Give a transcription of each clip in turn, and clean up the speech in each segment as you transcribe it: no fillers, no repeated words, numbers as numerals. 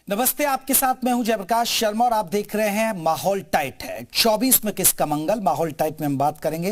नमस्ते, आपके साथ मैं हूं जयप्रकाश शर्मा और आप देख रहे हैं माहौल टाइट है। 24 में किसका मंगल। माहौल टाइट में हम बात करेंगे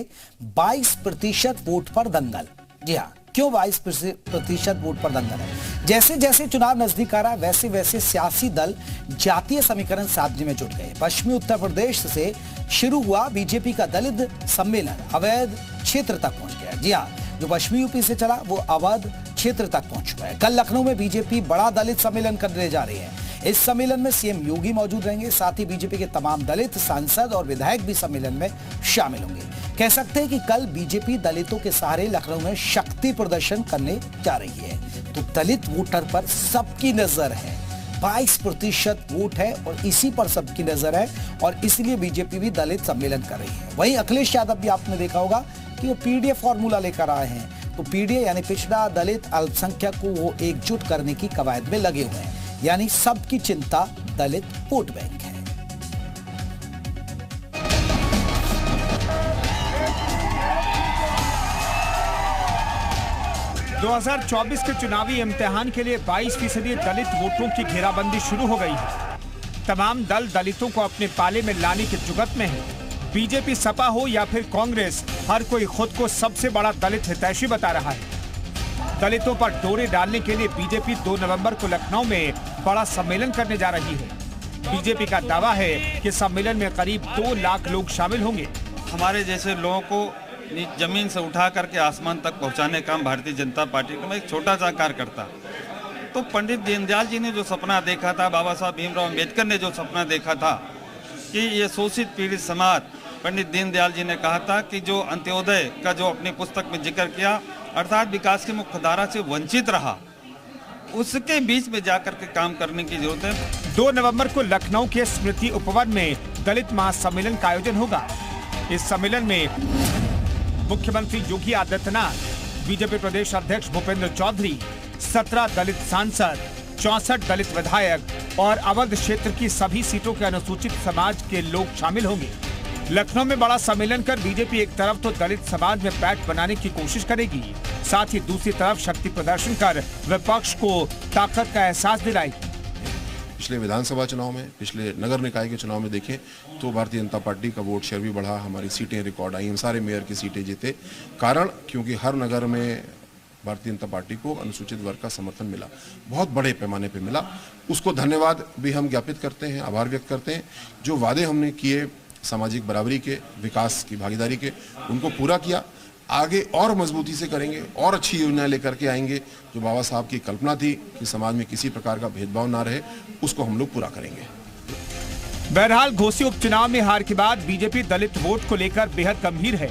22% वोट पर दंगल। जी हाँ, क्यों 22% वोट पर दंगल है? जैसे जैसे चुनाव नजदीक आ रहा है वैसे वैसे सियासी दल जातीय समीकरण साधने में जुट गए। पश्चिमी उत्तर प्रदेश से शुरू हुआ बीजेपी का दलित सम्मेलन अवैध क्षेत्र तक पहुंच गया। जी हाँ, जो पश्चिमी यूपी से चला वो अवध क्षेत्र तक पहुंच चुका है। कल लखनऊ में बीजेपी बड़ा दलित सम्मेलन करने जा रही है। इस सम्मेलन में सीएम योगी मौजूद रहेंगे, साथ ही बीजेपी के तमाम दलित सांसद और विधायक भी सम्मेलन में शामिल होंगे। कह सकते हैं कि कल बीजेपी दलितों के सहारे लखनऊ में शक्ति प्रदर्शन करने जा रही है। तो दलित वोटर पर सबकी नजर है। 22% वोट है और इसी पर सबकी नजर है और इसलिए बीजेपी भी दलित सम्मेलन कर रही है। वहीं अखिलेश यादव भी आपने देखा होगा कि वो पीडीए फॉर्मूला लेकर आए हैं। तो पीडीए यानी पिछड़ा दलित अल्पसंख्यक को वो एकजुट करने की कवायद में लगे हुए हैं। यानी सबकी चिंता दलित वोट बैंक है। – 2024 के चुनावी इम्तिहान के लिए 22% दलित वोटरों की घेराबंदी शुरू हो गई है। तमाम दल दलितों को अपने पाले में लाने की जुगत में है। बीजेपी, सपा हो या फिर कांग्रेस, हर कोई खुद को सबसे बड़ा दलित हितैषी बता रहा है। दलितों पर डोरे डालने के लिए बीजेपी 2 नवंबर को लखनऊ में बड़ा सम्मेलन करने जा रही है। बीजेपी का दावा है कि सम्मेलन में करीब 2 लाख लोग शामिल होंगे। हमारे जैसे लोगों को जमीन से उठा करके आसमान तक पहुंचाने का काम भारतीय जनता पार्टी का एक छोटा सा कार्यकर्ता। तो पंडित दीनदयाल जी ने जो सपना देखा था, बाबा साहब भीमराव अम्बेडकर ने जो सपना देखा था कि ये शोषित पीड़ित समाज, पंडित दीनदयाल जी ने कहा था कि जो अंत्योदय का जो अपनी पुस्तक में जिक्र किया, अर्थात विकास की मुख्य धारा से वंचित रहा, उसके बीच में जाकर के काम करने की जरूरत है। 2 नवंबर को लखनऊ के स्मृति उपवन में दलित महासम्मेलन का आयोजन होगा। इस सम्मेलन में मुख्यमंत्री योगी आदित्यनाथ, बीजेपी प्रदेश अध्यक्ष भूपेंद्र चौधरी, 17 दलित सांसद, 64 दलित विधायक और अवध क्षेत्र की सभी सीटों के अनुसूचित समाज के लोग शामिल होंगे। लखनऊ में बड़ा सम्मेलन कर बीजेपी एक तरफ तो दलित समाज में पैठ बनाने की कोशिश करेगी, साथ ही दूसरी तरफ शक्ति प्रदर्शन कर विपक्ष को ताकत का एहसास दिलाएगी। पिछले विधानसभा चुनाव में, पिछले नगर निकाय के चुनाव में देखें तो भारतीय जनता पार्टी का वोट शेयर भी बढ़ा, हमारी सीटें रिकॉर्ड आई, हम सारे मेयर की सीटें जीते। कारण क्योंकि हर नगर में भारतीय जनता पार्टी को अनुसूचित वर्ग का समर्थन मिला, बहुत बड़े पैमाने पर मिला। उसको धन्यवाद भी हम ज्ञापित करते हैं, आभार व्यक्त करते हैं। जो वादे हमने किए सामाजिक बराबरी के, विकास की भागीदारी के, उनको पूरा किया। आगे और मजबूती से करेंगे और अच्छी योजनाएं लेकर के आएंगे। जो बाबा साहब की कल्पना थी कि समाज में किसी प्रकार का भेदभाव ना रहे, उसको हम लोग पूरा करेंगे। बहरहाल घोसी उपचुनाव में हार के बाद बीजेपी दलित वोट को लेकर बेहद गंभीर है।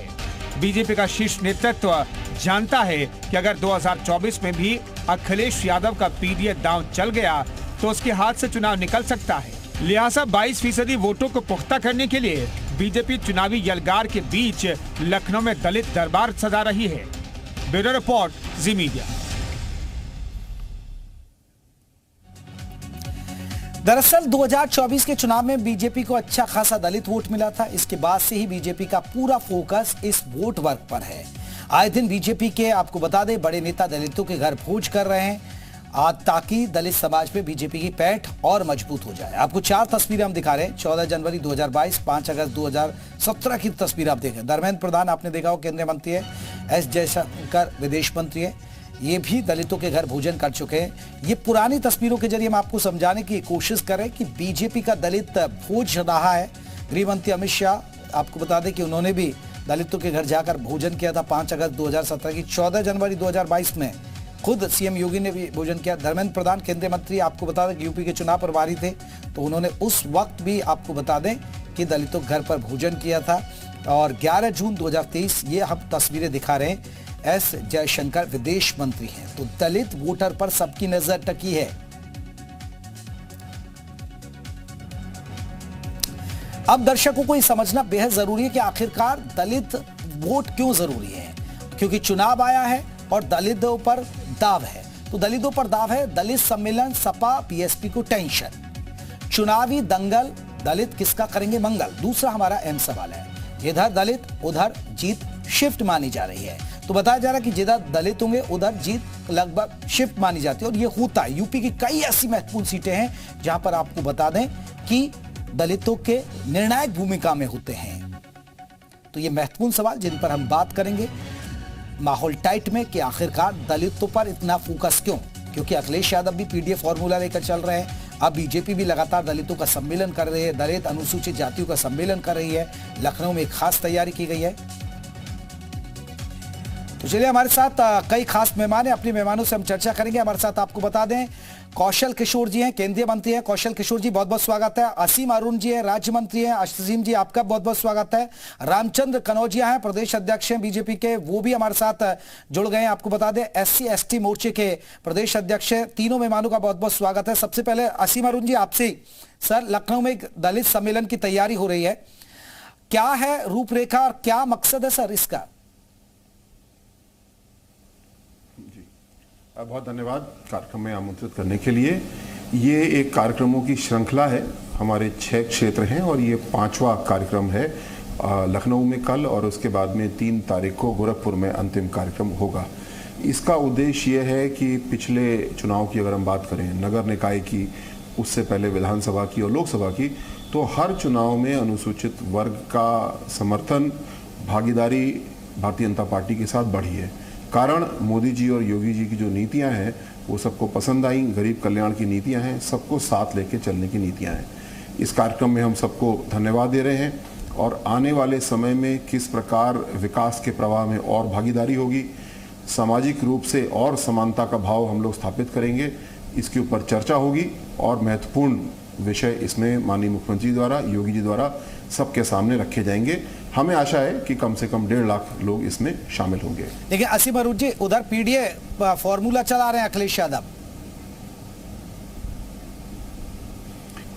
बीजेपी का शीर्ष नेतृत्व जानता है कि अगर 2024 में भी अखिलेश यादव का पीडीए दांव चल गया तो उसके हाथ से चुनाव निकल सकता है। लिहाजा 22% वोटों को पुख्ता करने के लिए बीजेपी चुनावी यलगार के बीच लखनऊ में दलित दरबार सजा रही है। ब्यूरो रिपोर्ट, जी मीडिया। दरअसल 2024 के चुनाव में बीजेपी को अच्छा खासा दलित वोट मिला था। इसके बाद से ही बीजेपी का पूरा फोकस इस वोट वर्ग पर है। आए दिन बीजेपी के, आपको बता दें, बड़े नेता दलितों के घर भोज कर रहे हैं ताकि दलित समाज में बीजेपी की पैठ और मजबूत हो जाए। आपको 4 तस्वीरें हम दिखा रहे हैं। 14 जनवरी 2022, 5 अगस्त 2017 की तस्वीर आप देखें। धर्मेंद्र प्रधान आपने देखा हो, केंद्रीय मंत्री है। एस जयशंकर विदेश मंत्री है। ये भी दलितों के घर भोजन कर चुके हैं। ये पुरानी तस्वीरों के जरिए हम आपको समझाने की कोशिश करें कि बीजेपी का दलित भोज रहा है। गृह मंत्री अमित शाह, आपको बता दें कि उन्होंने भी दलितों के घर जाकर भोजन किया था 5 अगस्त 2017 की। 14 जनवरी 2022 में खुद सीएम योगी ने भी भोजन किया। धर्मेंद्र प्रधान केंद्रीय मंत्री, आपको बता दें कि यूपी के चुनाव प्रभारी थे, तो उन्होंने उस वक्त भी, आपको बता दें, कि दलितों के घर पर भोजन किया था। और 11 जून 2023 ये हम तस्वीरें दिखा रहे हैं। एस जयशंकर विदेश मंत्री हैं। तो दलित वोटर पर सबकी नजर टकी है। अब दर्शकों को ये समझना बेहद जरूरी है कि आखिरकार दलित वोट क्यों जरूरी है। क्योंकि चुनाव आया है और दलितों पर दाव है। तो दलितों पर दाव है। दलित सम्मेलन, सपा बीएसपी को टेंशन, चुनावी दंगल, दलित किसका करेंगे मंगल, दूसरा हमारा अहम सवाल है। इधर दलित, उधर जीत शिफ्ट मानी जा रही है। तो बताया जा रहा है कि जिधर दलित होंगे उधर जीत लगभग शिफ्ट मानी जाती है और ये होता है। यूपी की कई ऐसी महत्वपूर्ण सीटें हैं जहां पर आपको बता दें कि दलितों के निर्णायक भूमिका में होते हैं। तो ये महत्वपूर्ण सवाल जिन पर हम बात करेंगे माहौल टाइट में कि आखिरकार दलितों पर इतना फोकस क्यों, क्योंकि अखिलेश यादव भी पीडीए फॉर्मूला लेकर चल रहे हैं। अब बीजेपी भी लगातार दलितों का सम्मेलन कर रही है, दलित अनुसूचित जातियों का सम्मेलन कर रही है। लखनऊ में एक खास तैयारी की गई है। तो चलिए हमारे साथ कई खास मेहमान हैं, अपने मेहमानों से हम चर्चा करेंगे। हमारे साथ आपको बता दें कौशल किशोर जी हैं, केंद्रीय मंत्री हैं। कौशल किशोर जी बहुत बहुत स्वागत है। असीम अरुण जी हैं, राज्य मंत्री हैं। असीम जी आपका बहुत बहुत स्वागत है। रामचंद्र कनौजिया हैं, प्रदेश अध्यक्ष हैं बीजेपी के, वो भी हमारे साथ जुड़ गए हैं। आपको बता दें SC ST मोर्चे के प्रदेश अध्यक्ष हैं। तीनों मेहमानों का बहुत बहुत स्वागत है। सबसे पहले असीम अरुण जी आपसे, सर लखनऊ में एक दलित सम्मेलन की तैयारी हो रही है, क्या है रूपरेखा और क्या मकसद है सर इसका? बहुत धन्यवाद कार्यक्रम में आमंत्रित करने के लिए। ये एक कार्यक्रमों की श्रृंखला है, हमारे 6 क्षेत्र हैं और ये 5वां कार्यक्रम है। लखनऊ में कल और उसके बाद में 3 तारीख को गोरखपुर में अंतिम कार्यक्रम होगा। इसका उद्देश्य ये है कि पिछले चुनाव की अगर हम बात करें, नगर निकाय की, उससे पहले विधानसभा की और लोकसभा की, तो हर चुनाव में अनुसूचित वर्ग का समर्थन, भागीदारी भारतीय जनता पार्टी के साथ बढ़ी है। कारण मोदी जी और योगी जी की जो नीतियां हैं वो सबको पसंद आई, गरीब कल्याण की नीतियां हैं, सबको साथ लेके चलने की नीतियां हैं। इस कार्यक्रम में हम सबको धन्यवाद दे रहे हैं और आने वाले समय में किस प्रकार विकास के प्रवाह में और भागीदारी होगी, सामाजिक रूप से और समानता का भाव हम लोग स्थापित करेंगे, इसके ऊपर चर्चा होगी और महत्वपूर्ण विषय इसमें माननीय मुख्यमंत्री द्वारा, योगी जी द्वारा सबके सामने रखे जाएंगे। हमें आशा है कि कम से कम 1.5 लाख लोग इसमें शामिल होंगे। देखिए असीम अरुण जी, उधर पीडीए फॉर्मूला चला रहे हैं अखिलेश यादव।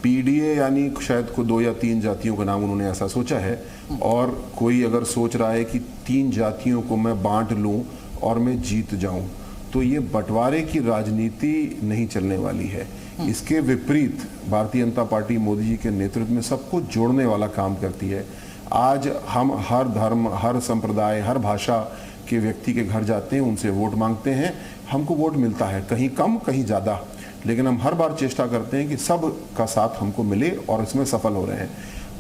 पीडीए यानी शायद को 2 या 3 जातियों का नाम उन्होंने ऐसा सोचा है, और कोई अगर सोच रहा है कि 3 जातियों को मैं बांट लूं और मैं जीत जाऊं, तो ये बंटवारे की राजनीति नहीं चलने वाली है। इसके विपरीत भारतीय जनता पार्टी मोदी जी के नेतृत्व में सबको जोड़ने वाला काम करती है। आज हम हर धर्म, हर संप्रदाय, हर भाषा के व्यक्ति के घर जाते हैं, उनसे वोट मांगते हैं, हमको वोट मिलता है, कहीं कम कहीं ज़्यादा, लेकिन हम हर बार चेष्टा करते हैं कि सब का साथ हमको मिले और इसमें सफल हो रहे हैं।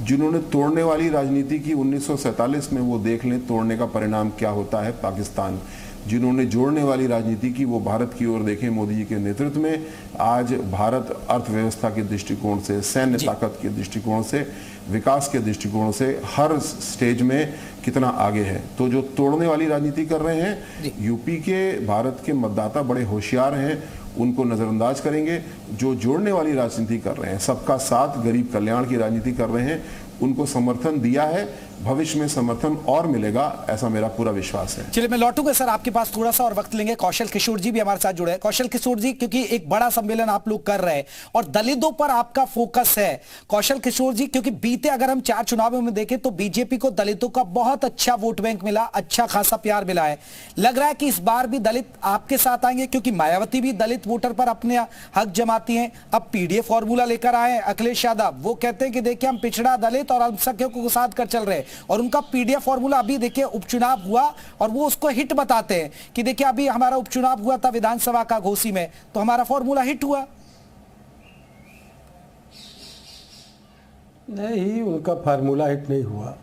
जिन्होंने तोड़ने वाली राजनीति की 1947 में, वो देख लें तोड़ने का परिणाम क्या होता है पाकिस्तान। जिन्होंने जोड़ने वाली राजनीति की वो भारत की ओर देखें मोदी जी के नेतृत्व में। आज भारत अर्थव्यवस्था के दृष्टिकोण से, सैन्य ताकत के दृष्टिकोण से, विकास के दृष्टिकोण से हर स्टेज में कितना आगे है। तो जो तोड़ने वाली राजनीति कर रहे हैं, यूपी के भारत के मतदाता बड़े होशियार हैं, उनको नजरअंदाज करेंगे। जो जोड़ने वाली राजनीति कर रहे हैं, सबका साथ, गरीब कल्याण की राजनीति कर रहे हैं, उनको समर्थन दिया है, भविष्य में समर्थन और मिलेगा, ऐसा मेरा पूरा विश्वास है। चलिए मैं लौटूंगा सर आपके पास, थोड़ा सा और वक्त लेंगे। कौशल किशोर जी भी हमारे साथ जुड़े हैं। कौशल किशोर जी, क्योंकि एक बड़ा सम्मेलन आप लोग कर रहे हैं और दलितों पर आपका फोकस है। कौशल किशोर जी, क्योंकि बीते अगर हम 4 चुनावों में देखें तो बीजेपी को दलितों का बहुत अच्छा वोट बैंक मिला, अच्छा खासा प्यार मिला है। लग रहा है कि इस बार भी दलित आपके साथ आएंगे, क्योंकि मायावती भी दलित वोटर पर अपने हक जमाती हैं। अब पीडीए फॉर्मूला लेकर आए अखिलेश यादव, वो कहते हैं कि देखिए हम पिछड़ा, दलित और अल्पसंख्यकों को साथ कर चल रहे हैं, और उनका पीडीए फॉर्मूला अभी देखिए उपचुनाव हुआ और वो उसको हिट बताते हैं कि देखिए अभी हमारा उपचुनाव हुआ था विधानसभा का घोसी में, तो हमारा फॉर्मूला हिट हुआ। नहीं, उनका फार्मूला हिट नहीं हुआ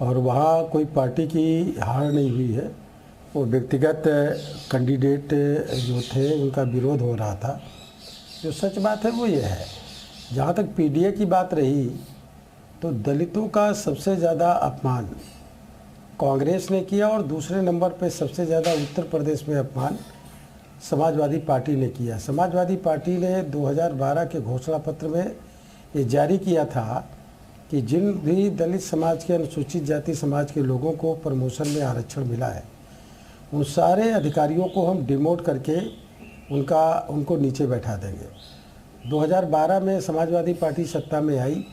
और वहाँ कोई पार्टी की हार नहीं हुई है। वो व्यक्तिगत कैंडिडेट जो थे उनका विरोध हो रहा था। जो सच बात है वो ये है, जहाँ तक पीडीए की बात रही तो दलितों का सबसे ज़्यादा अपमान कांग्रेस ने किया और दूसरे नंबर पे सबसे ज़्यादा उत्तर प्रदेश में अपमान समाजवादी पार्टी ने किया। समाजवादी पार्टी ने 2012 के घोषणा पत्र में ये जारी किया था कि जिन भी दलित समाज के, अनुसूचित जाति समाज के लोगों को प्रमोशन में आरक्षण मिला है, उन सारे अधिकारियों को हम डिमोट करके उनको नीचे बैठा देंगे। 2012 में समाजवादी पार्टी सत्ता में आई,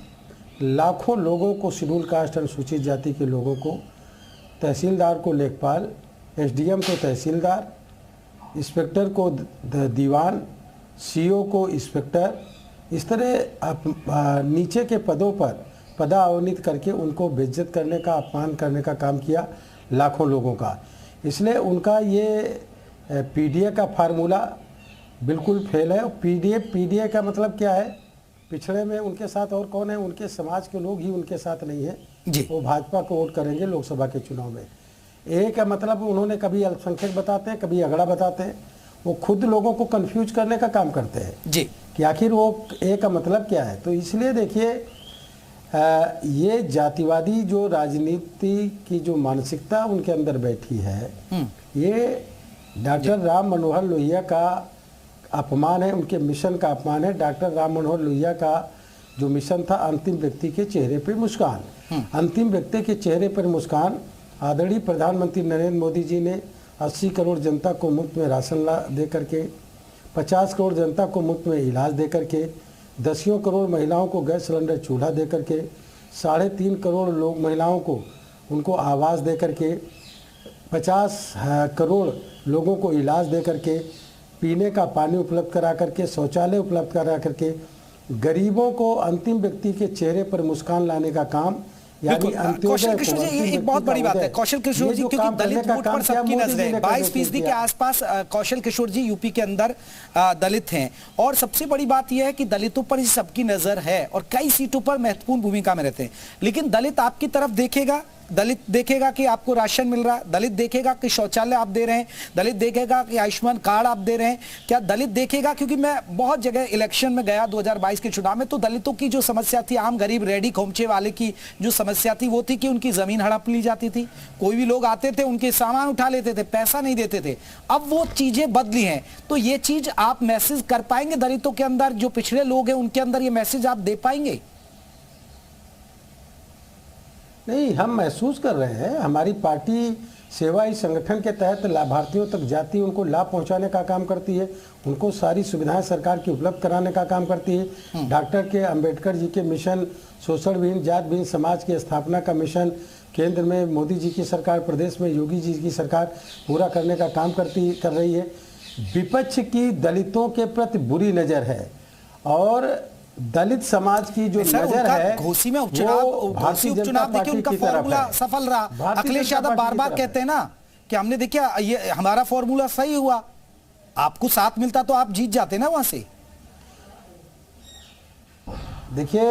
लाखों लोगों को, शेड्यूल कास्ट अनुसूचित जाति के लोगों को, तहसीलदार को लेखपाल, एसडीएम को तहसीलदार, इंस्पेक्टर को दीवान, सीओ को इंस्पेक्टर, इस तरह नीचे के पदों पर पदावनित करके उनको बेइज्जत करने का, अपमान करने का काम किया लाखों लोगों का। इसलिए उनका ये पीडीए का फार्मूला बिल्कुल फेल है। पीडीए का मतलब क्या है? पिछड़े में उनके साथ और कौन है? उनके समाज के लोग ही उनके साथ नहीं है जी। वो भाजपा को वोट करेंगे लोकसभा के चुनाव में। ए का मतलब उन्होंने कभी अल्पसंख्यक बताते हैं, कभी अगड़ा बताते हैं। वो खुद लोगों को कंफ्यूज करने का काम करते हैं जी कि आखिर वो ए का मतलब क्या है। तो इसलिए देखिए ये जातिवादी जो राजनीति की जो मानसिकता उनके अंदर बैठी है, ये डॉक्टर राम मनोहर लोहिया का अपमान है, उनके मिशन का अपमान है। डॉक्टर राम मनोहर लोहिया का जो मिशन था, अंतिम व्यक्ति के चेहरे पे मुस्कान, अंतिम व्यक्ति के चेहरे पर मुस्कान। आदरणीय प्रधानमंत्री नरेंद्र मोदी जी ने 80 करोड़ जनता को मुफ्त में राशन दे करके, 50 करोड़ जनता को मुफ्त में इलाज दे करके, 10 करोड़ महिलाओं को गैस सिलेंडर चूल्हा दे करके, 3.5 करोड़ लोग महिलाओं को उनको आवास दे करके, 50 करोड़ लोगों को इलाज दे करके, पीने का पानी उपलब्ध करा करके, शौचालय उपलब्ध करा करके, गरीबों को अंतिम व्यक्ति के चेहरे पर मुस्कान लाने का काम, यानी कौशल किशोर जी, ये एक बहुत बड़ी बात है कौशल किशोर जी, क्योंकि दलित वोट पर सबकी नजर है। 22% के आसपास कौशल किशोर जी यूपी के अंदर दलित हैं, और सबसे बड़ी बात यह है कि दलितों पर ही सबकी नजर है और कई सीटों पर महत्वपूर्ण भूमिका में रहते हैं। लेकिन दलित आपकी तरफ देखेगा, दलित देखेगा कि आपको राशन मिल रहा है, दलित देखेगा कि शौचालय आप दे रहे हैं, दलित देखेगा कि आयुष्मान कार्ड आप दे रहे हैं, क्या दलित देखेगा? क्योंकि मैं बहुत जगह इलेक्शन में गया 2022 के चुनाव में, तो दलितों की जो समस्या थी, आम गरीब रेडी खोमचे वाले की जो समस्या थी, वो थी कि उनकी जमीन हड़प ली जाती थी। कोई भी लोग आते थे, उनके सामान उठा लेते थे, पैसा नहीं देते थे। अब वो चीजें बदली हैं, तो ये चीज आप मैसेज कर पाएंगे दलितों के अंदर, जो पिछड़े लोग हैं उनके अंदर ये मैसेज आप दे पाएंगे? नहीं, हम महसूस कर रहे हैं। हमारी पार्टी सेवाई संगठन के तहत लाभार्थियों तक जाती है, उनको लाभ पहुंचाने का काम करती है, उनको सारी सुविधाएं सरकार की उपलब्ध कराने का काम करती है। डॉक्टर के अंबेडकर जी के मिशन, शोषण विहीन जात विहीन समाज की स्थापना का मिशन, केंद्र में मोदी जी की सरकार, प्रदेश में योगी जी की सरकार पूरा करने का काम कर रही है। विपक्ष की दलितों के प्रति बुरी नज़र है, और दलित समाज की जो नजर है, घोसी में उपचुनाव देखिए उनका फॉर्मूला सफल रहा। अखिलेश यादव बार बार कहते हैं ना कि हमने देखिए ये हमारा फॉर्मूला सही हुआ, आपको साथ मिलता तो आप जीत जाते ना वहां से। देखिए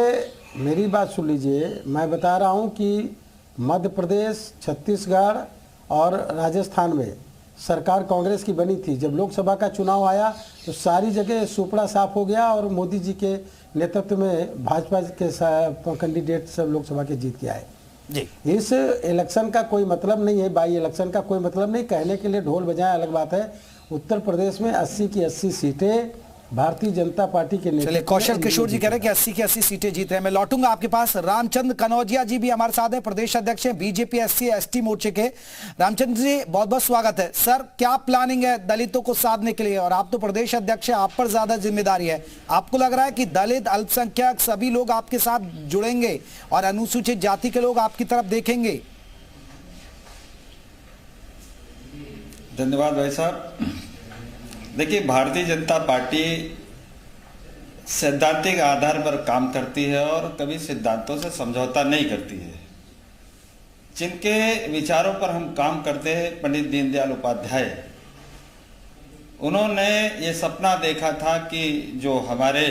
मेरी बात सुन लीजिए, मैं बता रहा हूं कि मध्य प्रदेश, छत्तीसगढ़ और राजस्थान में सरकार कांग्रेस की बनी थी। जब लोकसभा का चुनाव आया तो सारी जगह सुपड़ा साफ हो गया और मोदी जी के नेतृत्व में भाजपा के कैंडिडेट सब लोकसभा के जीत के आए जी। इस इलेक्शन का कोई मतलब नहीं है, बाई इलेक्शन का कोई मतलब नहीं। कहने के लिए ढोल बजाएं अलग बात है। उत्तर प्रदेश में 80 की 80 सीटें भारतीय जनता पार्टी के चलिए, कौशल किशोर जी कह रहे हैं कि 80 की 80 सीटें जीते हैं। मैं लौटूंगा आपके पास। रामचंद्र कनौजिया जी भी हमारे साथ हैं, प्रदेश अध्यक्ष हैं बीजेपी SC/ST मोर्चे के। रामचंद्र जी, बहुत बहुत स्वागत है। सर, क्या प्लानिंग है दलितों को साधने के लिए? और आप तो प्रदेश अध्यक्ष हैं, आप पर ज्यादा जिम्मेदारी है। आपको लग रहा है कि दलित, अल्पसंख्यक सभी लोग आपके साथ जुड़ेंगे और अनुसूचित जाति के लोग आपकी तरफ देखेंगे? धन्यवाद भाई साहब। देखिए, भारतीय जनता पार्टी सैद्धांतिक आधार पर काम करती है और कभी सिद्धांतों से समझौता नहीं करती है। जिनके विचारों पर हम काम करते हैं, पंडित दीनदयाल उपाध्याय, उन्होंने ये सपना देखा था कि जो हमारे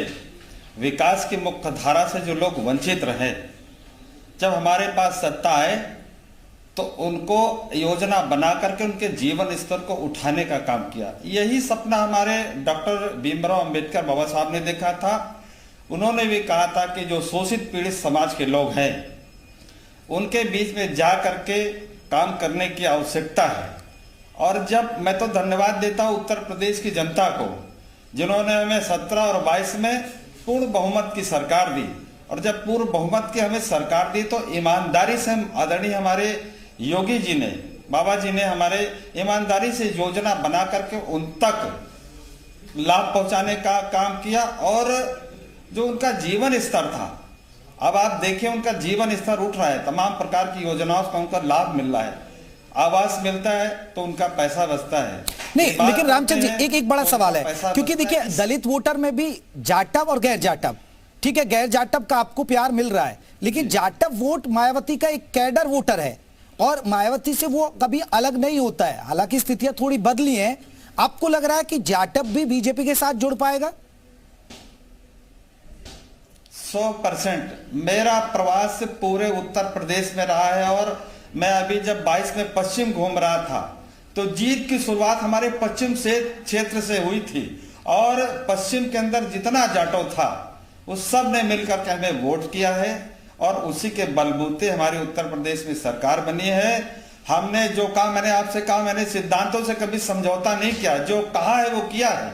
विकास की मुख्य धारा से जो लोग वंचित रहे, जब हमारे पास सत्ता आए तो उनको योजना बना करके उनके जीवन स्तर को उठाने का काम किया। यही सपना हमारे डॉक्टर भीमराव अंबेडकर बाबा साहब ने देखा था। उन्होंने भी कहा था कि जो शोषित पीड़ित समाज के लोग हैं उनके बीच में जा करके काम करने की आवश्यकता है। और जब मैं तो धन्यवाद देता हूँ उत्तर प्रदेश की जनता को, जिन्होंने हमें 17 और 22 में पूर्ण बहुमत की सरकार दी। और जब पूर्ण बहुमत की हमें सरकार दी तो ईमानदारी से हम आदरणीय हमारे योगी जी ने, बाबा जी ने हमारे ईमानदारी से योजना बना करके उन तक लाभ पहुंचाने का काम किया। और जो उनका जीवन स्तर था, अब आप देखिए उनका जीवन स्तर उठ रहा है, तमाम प्रकार की योजनाओं का उनका लाभ मिल रहा है, आवास मिलता है तो उनका पैसा बचता है। नहीं, लेकिन रामचंद्र जी, एक बड़ा सवाल है, क्योंकि देखिए दलित वोटर में भी जाटव और गैर जाटव, ठीक है, गैर जाटव का आपको प्यार मिल रहा है, लेकिन जाटव वोट मायावती का एक कैडर वोटर है और मायावती से वो कभी अलग नहीं होता है। हालांकि स्थितियां थोड़ी बदली हैं। आपको लग रहा है कि जाटव भी बीजेपी के साथ जुड़ पाएगा? 100% मेरा प्रवास पूरे उत्तर प्रदेश में रहा है और मैं अभी जब 22 में पश्चिम घूम रहा था तो जीत की शुरुआत हमारे पश्चिम से क्षेत्र से हुई थी और पश्चिम के अंदर जितना जाटव था उस सब ने मिलकर के हमें वोट किया है और उसी के बलबूते हमारे उत्तर प्रदेश में सरकार बनी है। हमने जो कहा, मैंने आपसे कहा, मैंने सिद्धांतों से कभी समझौता नहीं किया, जो कहा है वो किया है।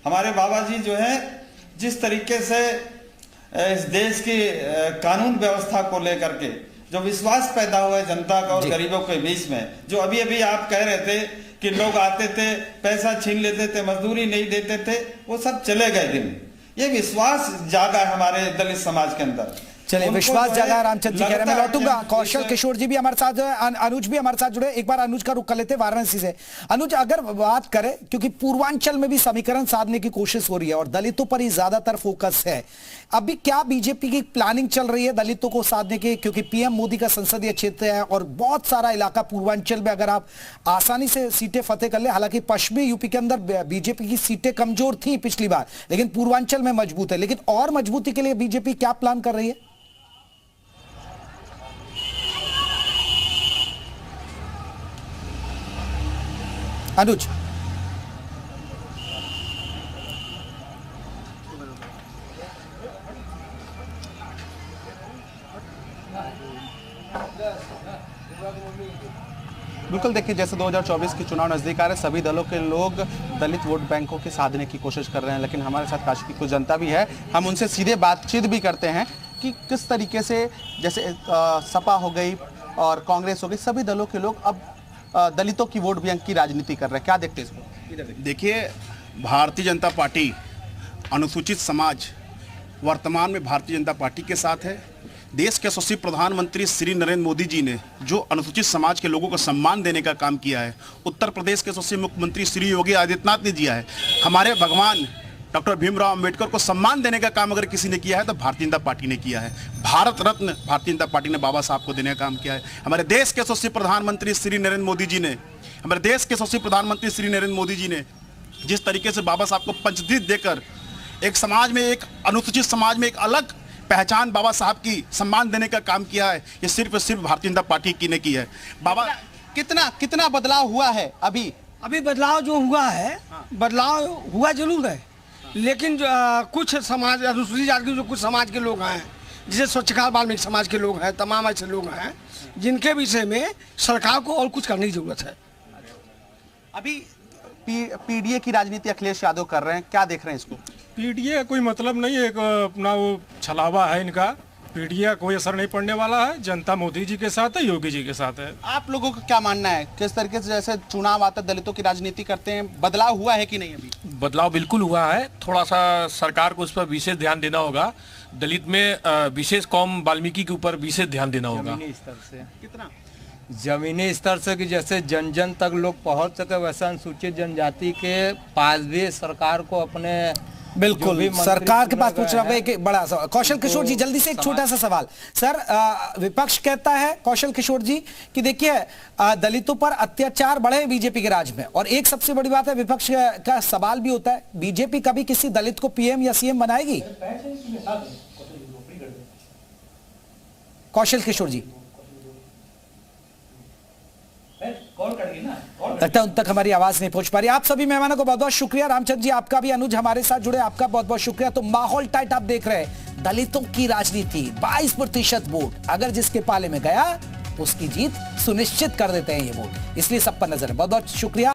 हमारे बाबा जी जो है जिस तरीके से इस देश की कानून व्यवस्था को लेकर के जो विश्वास पैदा हुआ है जनता का और गरीबों के बीच में, जो अभी अभी आप कह रहे थे कि लोग आते थे पैसा छीन लेते थे, मजदूरी नहीं देते थे, वो सब चले गए दिन। ये विश्वास जागा है हमारे दलित समाज के अंदर। चलिए, विश्वास जागा। रामचंद्र जी कह रहे हैं, मैं लौटूंगा। कौशल किशोर जी भी हमारे साथ जो है, अनुज भी हमारे साथ जुड़े। एक बार अनुज का रुख कर लेते हैं वाराणसी से। अनुज, अगर बात करें, क्योंकि पूर्वांचल में भी समीकरण साधने की कोशिश हो रही है और दलितों पर ही ज्यादातर फोकस है, अभी क्या बीजेपी की प्लानिंग चल रही है दलितों को साधने की? क्योंकि पीएम मोदी का संसदीय क्षेत्र है और बहुत सारा इलाका पूर्वांचल में अगर आप आसानी से सीटें फतेह कर ले, हालांकि पश्चिमी यूपी के अंदर बीजेपी की सीटें कमजोर थी पिछली बार, लेकिन पूर्वांचल में मजबूत है। लेकिन और मजबूती के लिए बीजेपी क्या प्लान कर रही है? अनुज, बिल्कुल, देखिए जैसे 2024 के चुनाव नजदीक आ रहे, सभी दलों के लोग दलित वोट बैंकों के साधने की कोशिश कर रहे हैं, लेकिन हमारे साथ काशी की कुछ जनता भी है। हम उनसे सीधे बातचीत भी करते हैं कि किस तरीके से, जैसे सपा हो गई और कांग्रेस हो गई, सभी दलों के लोग अब दलितों की वोट बैंक की राजनीति कर रहे हैं। क्या देखते हैं इसको? देखिए, भारतीय जनता पार्टी, अनुसूचित समाज वर्तमान में भारतीय जनता पार्टी के साथ है। देश के यशस्वी प्रधानमंत्री श्री नरेंद्र मोदी जी ने जो अनुसूचित समाज के लोगों को सम्मान देने का काम किया है, उत्तर प्रदेश के यशस्वी मुख्यमंत्री श्री योगी आदित्यनाथ ने किया है। हमारे भगवान डॉक्टर भीमराव अंबेडकर को सम्मान देने का काम अगर किसी ने किया है तो भारतीय जनता पार्टी ने किया है। भारत रत्न भारतीय जनता पार्टी ने बाबा साहब को देने का काम किया है। हमारे देश के यशस्वी प्रधानमंत्री श्री नरेंद्र मोदी जी ने जिस तरीके से बाबा साहब को पंचतीर्थ देकर एक समाज में, एक अनुसूचित समाज में एक अलग पहचान बाबा साहब की सम्मान देने का काम किया है, ये सिर्फ भारतीय जनता पार्टी की ने की है। बाबा, कितना बदलाव हुआ है? अभी बदलाव जो हुआ है, बदलाव हुआ जरूर है, लेकिन कुछ समाज, अनुसूचित जाति के जो कुछ समाज के लोग हैं, जैसे स्वच्छकाल वाल्मीकि समाज के लोग हैं, तमाम ऐसे लोग हैं जिनके विषय में सरकार को और कुछ करने की जरूरत है। अभी पीडीए की राजनीति अखिलेश यादव कर रहे हैं, क्या देख रहे हैं इसको? पीडीए का कोई मतलब नहीं है, एक अपना वो छलावा है इनका। पीडीए का कोई असर नहीं पड़ने वाला है। जनता मोदी जी के साथ है, योगी जी के साथ है। आप लोगों का क्या मानना है? किस तरीके से जैसे चुनाव आता दलितों की राजनीति करते हैं, बदलाव हुआ है कि नहीं? अभी बदलाव बिल्कुल हुआ है। थोड़ा सा सरकार को उस पर विशेष ध्यान देना होगा। दलित में विशेष कौम वाल्मीकि के ऊपर विशेष ध्यान देना होगा। जमीनी स्तर से, कितना जमीनी स्तर से कि जैसे जन जन तक लोग पहुंच सके, वैसा अनुसूचित जनजाति के पास भी सरकार को अपने बिल्कुल सरकार के पास पूछना होगा। एक बड़ा सवाल, कौशल किशोर जी जल्दी से एक छोटा सा सवाल सर। विपक्ष कहता है, कौशल किशोर जी, कि देखिए दलितों पर अत्याचार बढ़े बीजेपी के राज में, और एक सबसे बड़ी बात है, विपक्ष का सवाल भी होता है, बीजेपी कभी किसी दलित को पीएम या सीएम बनाएगी? कौशल किशोर जी, लगता है उन तक हमारी आवाज नहीं पहुंच पा रही। आप सभी मेहमानों को बहुत बहुत शुक्रिया। रामचंद्र जी आपका भी, अनुज हमारे साथ जुड़े, आपका बहुत बहुत शुक्रिया। तो माहौल टाइट आप देख रहे हैं, दलितों की राजनीति, 22% वोट अगर जिसके पाले में गया उसकी जीत सुनिश्चित कर देते हैं ये वोट, इसलिए सब पर नजर है। बहुत बहुत शुक्रिया।